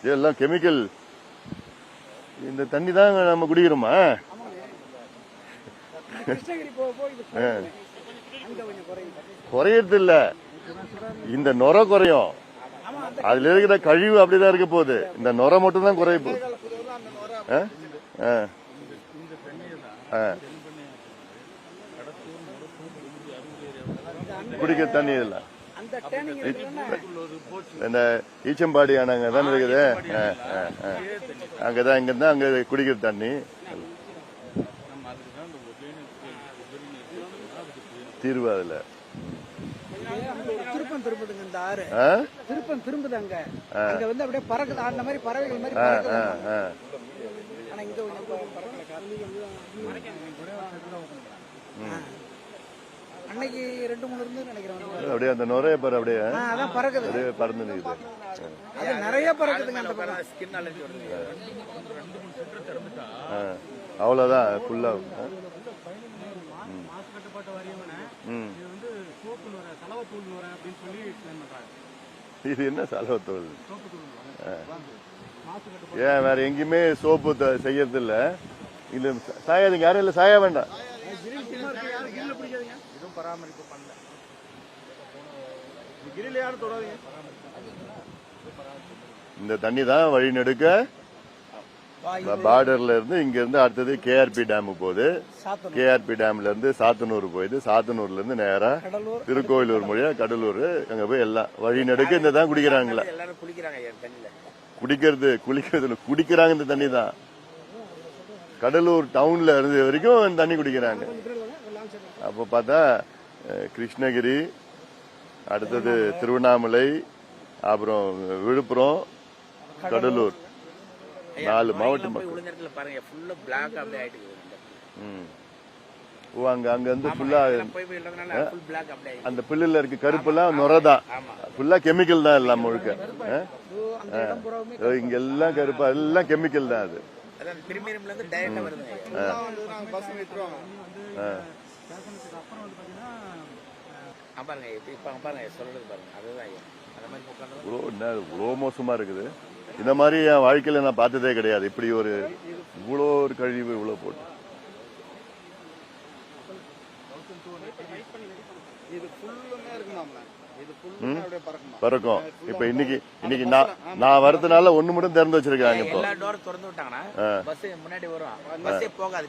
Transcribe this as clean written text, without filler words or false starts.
இதெல்லாம் கெமிக்கல். இந்த தண்ணி தான் நம்ம குடிக்கிறோமா? குறையறது இல்ல, இந்த நுரை குறையும். அதுல இருக்கிற கழிவு அப்படிதான் இருக்க போகுது, இந்த நுரை மட்டும் தான் குறைய போகுது. குடிக்கிற தண்ணி இல்ல, இந்த ஈச்சம்பாடி அங்க தானே இருக்குது, அங்கதான் இங்க தான் அங்க குடிக்கிற தண்ணி. தீர்வு அதுல திருப்பம் திரும்புதுங்க, இந்த ஆறு திருப்பம் திரும்புது, அங்க அங்க வந்து அப்படியே பறக்குது, அந்த மாதிரி பறவைகள் மாதிரி பறக்குது. ஆனா இங்க அன்னைக்கு 2-3 இருந்து நினைக்கிறேன், அப்படியே அந்த நுரைய பாரு, அப்படியே அதான் பறக்குது, அப்படியே பறந்து நிக்குது. அது நிறைய பறக்குதுங்க அந்த பக்கம். அவ்வளவுதான் ஃபுல்லா. இது என்ன சலவத்தூள்? ஏன் வேற எங்கேயுமே சோப்பு செய்யறது இல்ல? இது சாயாதுங்க, யாரும் இல்ல, சாய வேண்டாம். இந்த தண்ணி தான் வழி நெடுக்க பார்டர்ல இருந்து இங்க இருந்து அடுத்தது கேஆர்பி டேம் போகுது. கேஆர்பி டேம்ல இருந்து சாத்தனூர் போயிது. சாத்தனூர்ல இருந்து நேரா திருக்கோயிலூர் மொழியா கடலூர், அங்க போய் எல்லாம் வழி நெடுக்க இந்த தான் குடிக்கிறாங்களா? குடிக்கிறாங்க இந்த தண்ணி தான். கடலூர் டவுன்ல இருந்து வரைக்கும் இந்த தண்ணி குடிக்கிறாங்க. அப்ப பார்த்தா கிருஷ்ணகிரி, அடுத்தது திருவண்ணாமலை, அப்புறம் விழுப்புரம், கடலூர், 4 மாவட்டம். அங்க வந்து ஃபுல்லா அந்த பில்லுல இருக்க கருப்பெல்லாம் நுரைதான், ஃபுல்லா கெமிக்கல் தான் எல்லாம் முழுக்க. இங்க எல்லாம் கருப்பா, எல்லாம் கெமிக்கல் தான். அது இவ்வளோ மோசமா இருக்குது. இந்த மாதிரி என் வாழ்க்கையில நான் பார்த்ததே கிடையாது. இப்படி ஒரு இவ்வளோ ஒரு கழிவு இவ்வளோ போட்டு பறக்கும். இப்ப இன்னைக்கு நான் வரதுனால ஒண்ணு மட்டும் திறந்து வச்சிருக்காங்க. இப்போ திறந்து விட்டாங்கன்னா பஸ் முன்னாடி வரும், பஸ்ஸே போகாது.